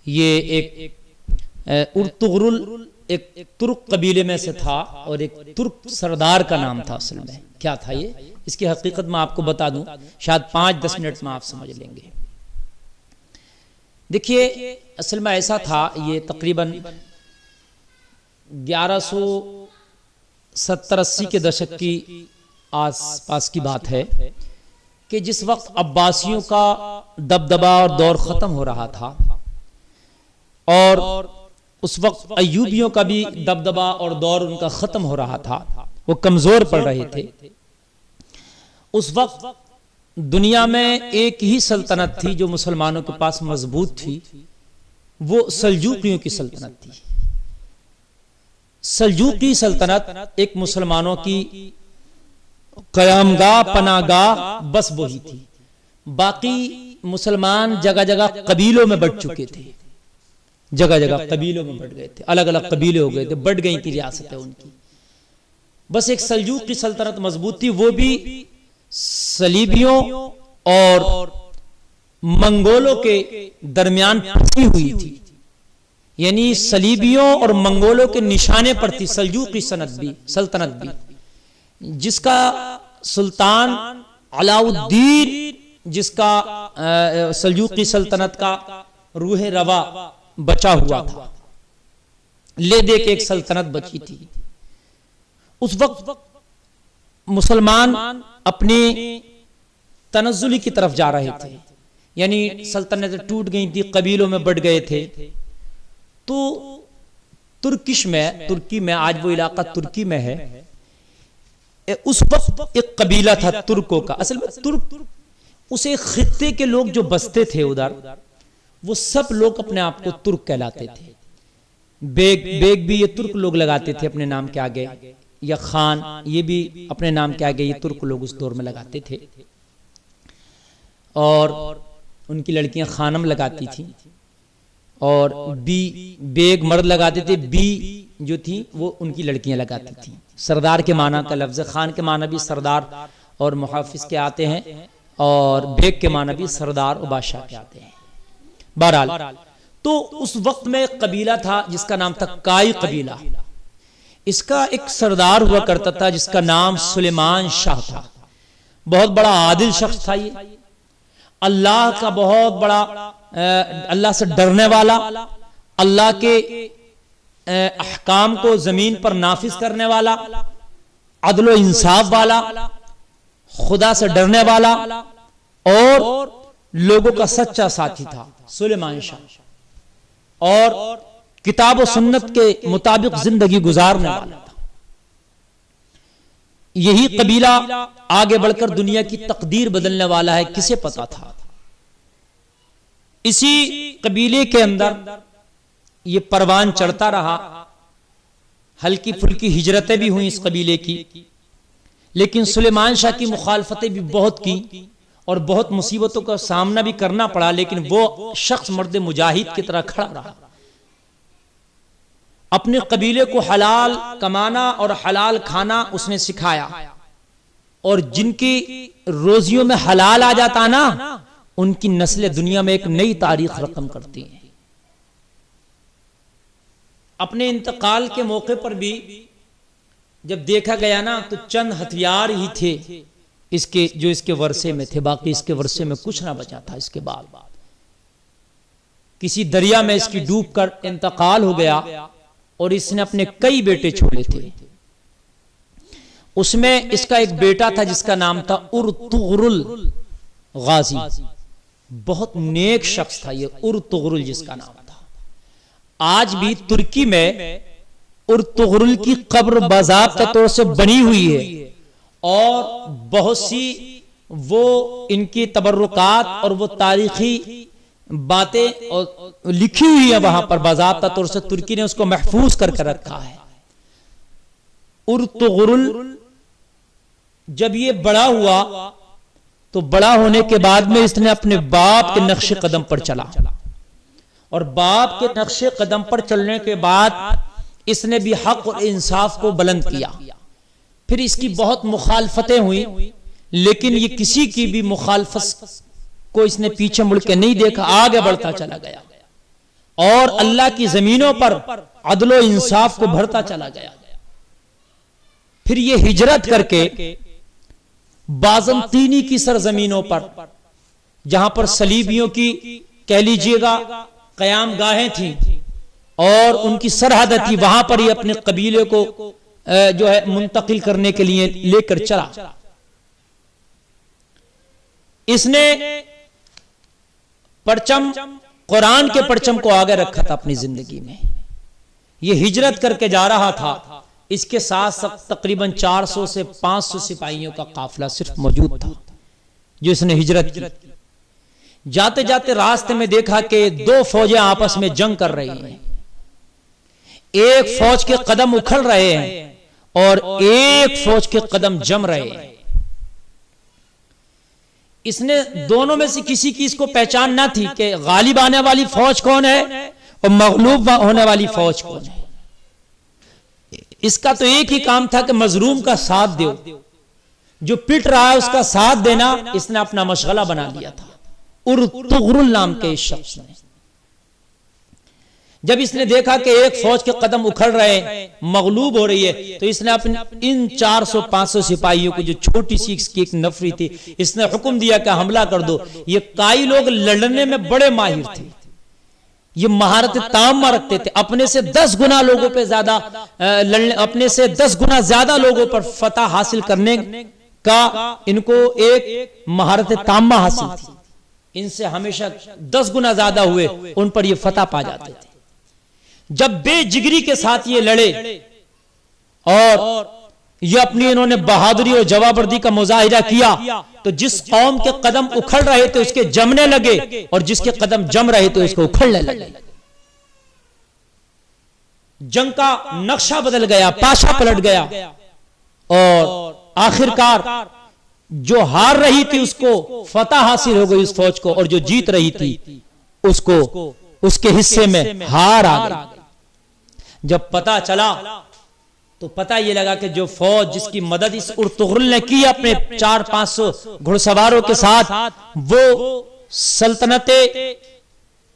یہ ایک ارطغرل ایک ترک قبیلے میں سے تھا اور ایک ترک سردار کا نام تھا. اصل میں کیا تھا یہ، اس کی حقیقت میں آپ کو بتا دوں، شاید 5-10 منٹ میں آپ سمجھ لیں گے. دیکھیے اصل میں ایسا تھا، یہ تقریباً 1170-80 کے دشک کی آس پاس کی بات ہے کہ جس وقت عباسیوں کا دبدبا اور دور ختم ہو رہا تھا اور اس وقت ایوبیوں کا بھی دبدبا اور دور ان کا ختم ہو رہا تھا، وہ کمزور پڑ رہے تھے. اس وقت دنیا میں ایک ہی سلطنت تھی جو مسلمانوں کے پاس مضبوط تھی، وہ سلجوقیوں کی سلطنت تھی. سلجوقی سلطنت ایک مسلمانوں کی قیام گاہ، پناہ گاہ بس وہی تھی. باقی مسلمان جگہ جگہ قبیلوں میں بٹ چکے تھے، جگہ جگہ قبیلوں میں بٹ گئے تھے، الگ الگ قبیلے ہو گئے تھے، بٹ گئی تھی ریاستیں ان کی. بس ایک سلجوقی سلطنت مضبوط تھی، وہ بھی صلیبیوں اور منگولوں کے درمیان پھنسی ہوئی تھی. یعنی صلیبیوں اور منگولوں کے نشانے پر تھی سلجوقی سلطنت بھی، جس کا سلطان علاء الدین، جس کا سلجوقی سلطنت کا روح روا بچا ہوا تھا، لے دے کے ایک سلطنت بچی تھی. اس وقت مسلمان اپنی تنزلی کی طرف جا رہے تھے، یعنی سلطنتیں ٹوٹ گئی تھی، قبیلوں میں بٹ گئے تھے. تو ترکی میں آج وہ علاقہ ترکی میں ہے، اس وقت ایک قبیلہ تھا ترکوں کا. اصل میں ترک اسے خطے کے لوگ جو بستے تھے ادھر، وہ سب لوگ اپنے آپ کو ترک کہلاتے تھے. بیگ بھی یہ ترک لوگ لگاتے تھے اپنے نام کے آگے، یا خان یہ بھی اپنے نام کے آگے یہ ترک لوگ اس دور میں لگاتے تھے. اور ان کی لڑکیاں خانم لگاتی تھیں، اور بیگ مرد لگاتے تھے، بی جو تھی وہ ان کی لڑکیاں لگاتی تھیں. سردار کے معنی کا لفظ، خان کے معنی بھی سردار اور محافظ کے آتے ہیں، اور بیگ کے معنی بھی سردار و بادشاہ کے آتے ہیں. بہرحال تو اس وقت میں ایک قبیلہ تھا جس کا نام تھا کائی قبیلہ. اس کا ایک سردار ہوا کرتا تھا جس کا نام سلیمان شاہ تھا. بہت بڑا عادل شخص تھا یہ، اللہ کا بہت بڑا، اللہ سے ڈرنے والا، اللہ کے احکام کو زمین پر نافذ کرنے والا، عدل و انصاف والا، خدا سے ڈرنے والا اور لوگوں کا سچا ساتھی تھا سلیمان شاہ، اور کتاب و سنت کے مطابق زندگی گزارنے والا تھا. یہی قبیلہ آگے بڑھ کر دنیا کی تقدیر بدلنے والا ہے، کسے پتا تھا. اسی قبیلے کے اندر یہ پروان چڑھتا رہا، ہلکی پھلکی ہجرتیں بھی ہوئیں اس قبیلے کی، لیکن سلیمان شاہ کی مخالفتیں بھی بہت کی اور بہت مصیبتوں کا سامنا بھی کرنا پڑا، لیکن وہ شخص مرد مجاہد کی طرح کھڑا رہا. اپنے قبیلے کو حلال کمانا اور حلال کھانا اس نے سکھایا، اور جن کی روزیوں میں حلال آ جاتا نا، ان کی نسلیں دنیا میں ایک نئی تاریخ رقم کرتی ہیں. اپنے انتقال کے موقع پر بھی جب دیکھا گیا نا تو چند ہتھیار ہی تھے اس کے جو اس کے ورثے میں تھے، باقی اس کے ورثے میں کچھ نہ بچا تھا. اس کے بعد کسی دریا میں اس کی ڈوب کر انتقال ہو گیا، اور اس نے اپنے کئی بیٹے چھوڑے تھے. اس میں اس کا ایک بیٹا تھا جس کا نام تھا ارطغرل غازی. بہت نیک شخص تھا یہ ارطغرل جس کا نام تھا. آج بھی ترکی میں ارطغرل کی قبر باضابطہ طور سے بنی ہوئی ہے، اور بہت سی وہ ان کی تبرکات اور وہ تاریخی باتیں لکھی ہوئی ہیں وہاں پر باضابطہ طور سے. ترکی نے اس کو محفوظ کر کے رکھا ہے. ارطغرل جب یہ بڑا ہوا تو بڑا ہونے کے بعد میں اس نے اپنے باپ کے نقش قدم پر چلا، اور باپ کے نقش قدم پر چلنے کے بعد اس نے بھی حق اور انصاف کو بلند کیا. پھر اس کی بہت مخالفتیں ہوئیں، لیکن یہ کسی کی بھی مخالفت کو اس نے پیچھے مڑ کے نہیں دیکھا، آگے بڑھتا چلا گیا. اور اللہ کی زمینوں پر عدل و انصاف کو بڑھتا چلا گیا. پھر یہ ہجرت کر کے بازنطینی کی سرزمینوں پر، جہاں پر صلیبیوں کی کہہ لیجئے گا قیام گاہیں تھیں اور ان کی سرحد تھی، وہاں پر یہ اپنے قبیلے کو جو ہے منتقل کرنے کے لیے لے کر چلا. اس نے پرچم، قرآن کے پرچم کو آگے رکھا تھا اپنی زندگی میں. یہ ہجرت کر کے جا رہا تھا، اس کے ساتھ تقریباً 400 سے 500 سپاہیوں کا قافلہ صرف موجود تھا جو اس نے ہجرت کی. جاتے جاتے راستے میں دیکھا کہ دو فوجیں آپس میں جنگ کر رہی ہیں. ایک فوج کے قدم اکھڑ رہے ہیں اور ایک فوج کے قدم جم رہے ہیں. اس نے دونوں میں سے کسی کی اس کو پہچان نہ تھی کہ غالب آنے والی فوج کون ہے اور مغلوب ہونے والی فوج کون ہے. اس کا تو ایک ہی کام تھا کہ مظلوم کا ساتھ دیو، جو پٹ رہا ہے اس کا ساتھ دینا اس نے اپنا مشغلہ بنا لیا تھا. ارطغرل نام کے اس شخص نے جب اس نے دیکھا کہ ایک فوج کے قدم اکھڑ رہے ہیں، مغلوب ہو رہی ہے، تو اس نے اپنے ان 400-500 سپاہیوں کو، جو چھوٹی سی اس کی ایک نفری تھی، اس نے حکم دیا کہ حملہ کر دو. یہ کائی لوگ لڑنے میں بڑے ماہر تھے، یہ مہارت تامہ رکھتے تھے، اپنے سے 10 گنا لوگوں پہ زیادہ اپنے سے 10 گنا زیادہ لوگوں پر فتح حاصل کرنے کا ان کو ایک مہارت تامہ حاصل تھی. ان سے ہمیشہ 10 گنا زیادہ ہوئے ان پر یہ فتح پا جاتے تھے. جب بے جگری کے ساتھ یہ لڑے اور یہ اپنی انہوں نے بہادری اور جوابردی کا مظاہرہ کیا، تو جس قوم کے قدم اکھڑ رہے تھے اس کے جمنے لگے اور جس کے قدم جم رہے تھے اس کو اکھڑنے لگے. جنگ کا نقشہ بدل گیا، پاشا پلٹ گیا اور آخرکار جو ہار رہی تھی اس کو فتح حاصل ہو گئی اس فوج کو، اور جو جیت رہی تھی اس کو اس کے حصے میں ہار آ گئی. جب پتہ چلا تو پتہ یہ لگا کہ جو فوج جس کی مدد اس ارطغرل نے کی اپنے 400-500 گھڑسواروں کے ساتھ، وہ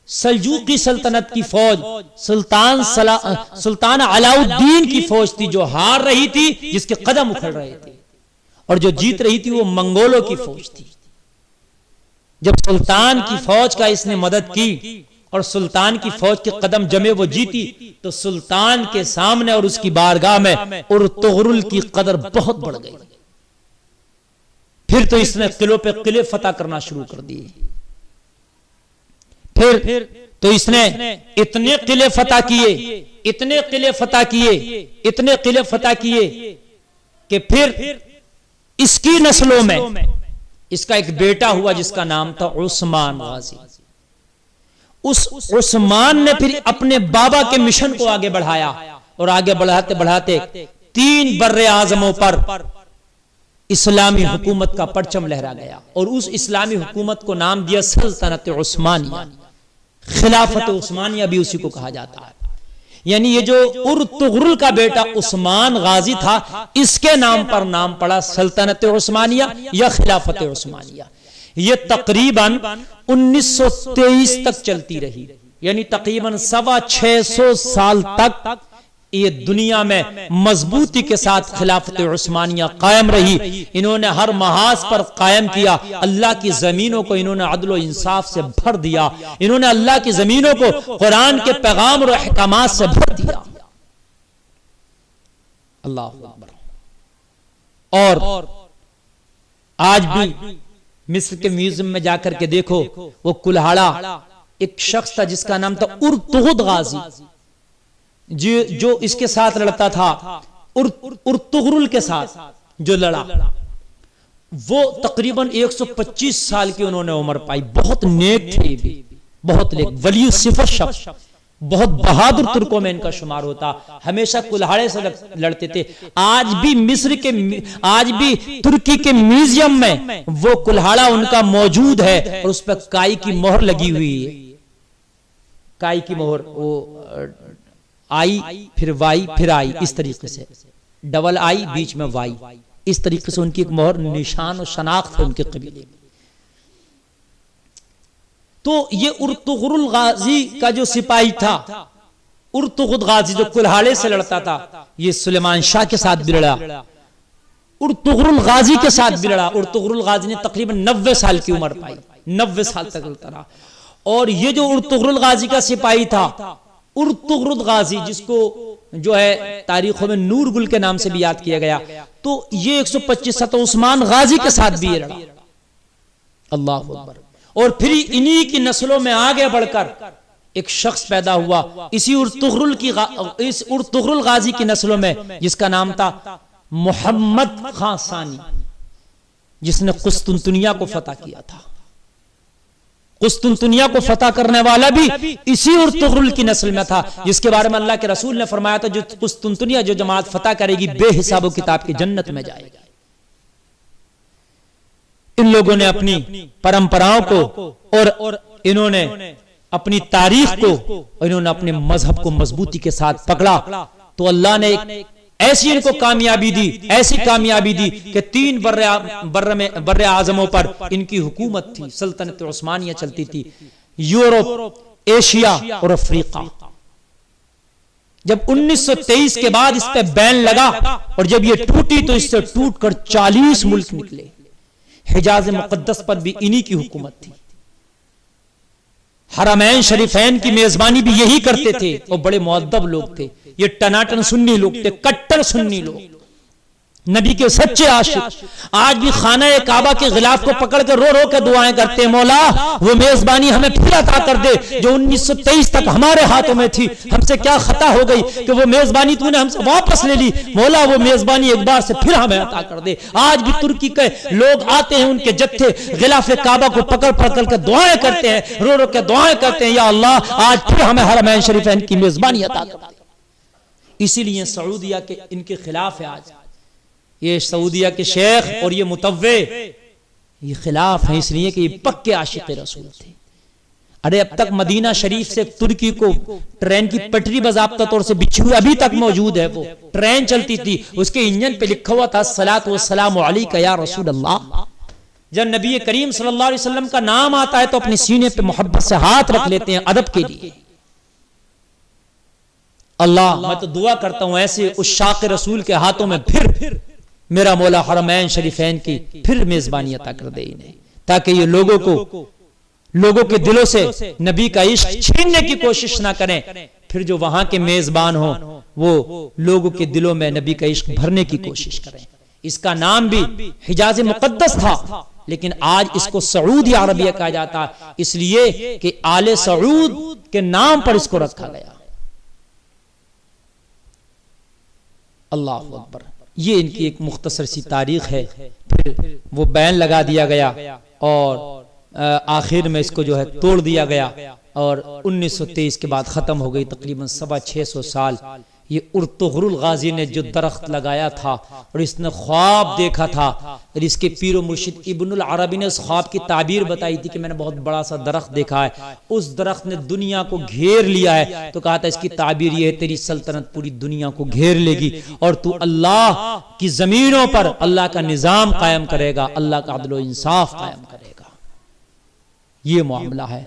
سلجوقی سلطنت کی فوج، سلطان علاء الدین کی فوج تھی جو ہار رہی تھی، جس کے قدم اکھڑ رہے تھے، اور جو جیت رہی تھی وہ منگولوں کی فوج تھی. جب سلطان کی فوج کا اس نے مدد کی اور سلطان کی فوج کے قدم جمے، وہ جیتی، تو سلطان کے سامنے اور اس کی بارگاہ میں ارطغرل کی قدر بہت بڑھ گئی. پھر تو اس نے قلعوں پہ قلعے فتح کرنا شروع کر دیے. پھر تو اس نے اتنے قلعے فتح کیے، اتنے قلعے فتح کیے، اتنے قلعے فتح کیے کہ پھر اس کی نسلوں میں اس کا ایک بیٹا ہوا جس کا نام تھا عثمان غازی. اس عثمان نے پھر اپنے بابا کے مشن کو آگے بڑھایا اور آگے بڑھاتے بڑھاتے 3 بر اعظموں پر اسلامی حکومت کا پرچم لہرا گیا، اور اس اسلامی حکومت کو نام دیا سلطنت عثمانیہ. خلافت عثمانیہ بھی اسی کو کہا جاتا ہے. یعنی یہ جو ارطغرل کا بیٹا عثمان غازی تھا، اس کے نام پر نام پڑا سلطنت عثمانیہ یا خلافت عثمانیہ. یہ تقریباً 1923 تک چلتی رہی، یعنی تقریباً 650 سال تک یہ دنیا میں مضبوطی کے ساتھ خلافت عثمانیہ قائم رہی. انہوں نے ہر محاذ پر قائم کیا، اللہ کی زمینوں کو انہوں نے عدل و انصاف سے بھر دیا، انہوں نے اللہ کی زمینوں کو قرآن کے پیغام اور احکامات سے بھر دیا. اللہ اکبر. اور آج بھی مصر کے میوزیم میں جا کر کے دیکھو، وہ کلہاڑا ایک شخص تھا جس کا نام تھا ارطغد غازی، جو اس کے ساتھ لڑتا تھا، ارطغرل کے ساتھ جو لڑا، وہ تقریباً 125 سال کی انہوں نے عمر پائی. بہت نیک تھے بھی، بہت نیک، ولی صفت شخص، بہت بہادر ترکوں میں ان کا شمار ہوتا. ہمیشہ کلہاڑے سے لڑتے تھے. آج بھی ترکی کے میوزیم میں وہ کلہاڑا ان کا موجود ہے، اور اس پر کائی کی مہر لگی ہوئی ہے. کائی کی مہر، وہ آئی پھر وائی پھر آئی، اس طریقے سے ڈبل آئی بیچ میں وائی، اس طریقے سے ان کی ایک مہر، نشان و شناخت ہے ان کے قبیلے میں. تو یہ ارطغرل غازی کا جو سپاہی تھا، ارطغرل غازی جو کلہاڑے سے لڑتا تھا، یہ سلیمان شاہ کے ساتھ بھی لڑا، ارطغرل غازی کے ساتھ بھی لڑا۔ ارطغرل غازی نے تقریباً 90 سال کی عمر پائی، 90 سال تک لڑتا رہا۔ اور یہ جو ارطغرل غازی کا سپاہی تھا، ارطغرل غازی جس کو جو ہے تاریخوں میں نور گل کے نام سے بھی یاد کیا گیا، تو یہ 125 عثمان غازی کے ساتھ بھی لڑا۔ اللہ اکبر۔ اور پھر انہی کی نسلوں میں آگے بڑھ کر ایک شخص پیدا ہوا اسی ارطغرل غازی کی نسلوں میں، جس کا نام تھا محمد خان ثانی، جس نے قسطنطنیہ کو فتح کیا تھا۔ قسطنطنیہ کو فتح کرنے والا بھی اسی ارطغرل کی نسل میں تھا، جس کے بارے میں اللہ کے رسول نے فرمایا تھا جو قسطنطنیہ جو جماعت فتح کرے گی بے حساب و کتاب کی جنت میں جائے گی۔ ان لوگوں نے اپنی پرمپراؤں کو اور انہوں نے اپنی تاریخ کو اور انہوں نے اپنے مذہب کو مضبوطی کے ساتھ پکڑا، تو اللہ نے ایسی ان کو کامیابی دی، ایسی کامیابی دی کہ 3 بر اعظموں پر ان کی حکومت تھی، سلطنت عثمانیہ چلتی تھی، یورپ، ایشیا اور افریقہ۔ جب 1923 کے بعد اس پہ بین لگا اور جب یہ ٹوٹی تو اس سے ٹوٹ کر 40 ملک نکلے۔ حجاز مقدس پر بھی انہی کی حکومت تھی۔ حرمین شریفین کی میزبانی بھی یہی کرتے تھے، اور بڑے مؤدب لوگ تھے۔ یہ ٹناٹن سنی لوگ تھے، کٹر سنی لوگ، نبی کے سچے عاشق۔ آج بھی خانہ کعبہ کے غلاف کو پکڑ کے رو رو کے دعائیں کرتے ہیں، مولا وہ میزبانی ہمیں پھر عطا کر دے جو 1923 تک ہمارے ہاتھوں میں تھی، ہم سے کیا خطا ہو گئی کہ وہ میزبانی تو نے ہم سے واپس لے لی، مولا وہ میزبانی ایک بار سے پھر ہمیں عطا کر دے۔ آج بھی ترکی کے لوگ آتے ہیں، ان کے جتھے غلاف کعبہ کو پکڑ پکڑ کے دعائیں کرتے ہیں، رو رو کے دعائیں کرتے ہیں، یا اللہ آج پھر ہمیں حرمین شریفین کی میزبانی عطا کر دے۔ اسی لیے سعودیہ کے ان کے خلاف ہے آج یہ سعودیہ کے شیخ اور یہ متوع، یہ خلاف ہیں اس لیے کہ یہ پکے عاشق رسول تھے۔ ارے اب تک مدینہ شریف سے ترکی کو ٹرین کی پٹری باضابطہ طور سے بچھی ہوئی ابھی تک موجود ہے، وہ ٹرین چلتی تھی، اس کے انجن پہ لکھا ہوا تھا الصلاۃ والسلام علیک یا رسول اللہ۔ جب نبی کریم صلی اللہ علیہ وسلم کا نام آتا ہے تو اپنے سینے پہ محبت سے ہاتھ رکھ لیتے ہیں ادب کے لیے۔ اللہ میں تو دعا کرتا ہوں ایسے عشاق رسول کے ہاتھوں میں پھر میرا مولا حرمین شریفین کی پھر میزبانی عطا کر دے انہیں، تاکہ یہ لوگوں کے دلوں سے نبی کا عشق چھیننے کی کوشش نہ کریں، پھر جو وہاں کے میزبان ہوں وہ لوگوں کے دلوں میں نبی کا عشق بھرنے کی کوشش کریں۔ اس کا نام بھی حجاز مقدس تھا، لیکن آج اس کو سعودی عربیہ کہا جاتا ہے، اس لیے کہ آل سعود کے نام پر اس کو رکھا گیا۔ اللہ اکبر۔ یہ ان کی ایک مختصر سی تاریخ ہے۔ پھر وہ بین لگا دیا گیا اور آخر میں اس کو جو ہے توڑ دیا گیا، اور 1923 کے بعد ختم ہو گئی۔ تقریباً 650 سال یہ ارطغرل غازی نے جو درخت لگایا تھا اور اس نے خواب دیکھا تھا، اور اس کے پیر و مرشد ابن العربی نے اس خواب کی تعبیر بتائی تھی کہ میں نے بہت بڑا سا درخت دیکھا ہے، اس درخت نے دنیا کو گھیر لیا ہے، تو کہا تھا اس کی تعبیر یہ ہے تیری سلطنت پوری دنیا کو گھیر لے گی، اور تو اللہ کی زمینوں پر اللہ کا نظام قائم کرے گا، اللہ کا عدل و انصاف قائم کرے گا۔ یہ معاملہ ہے۔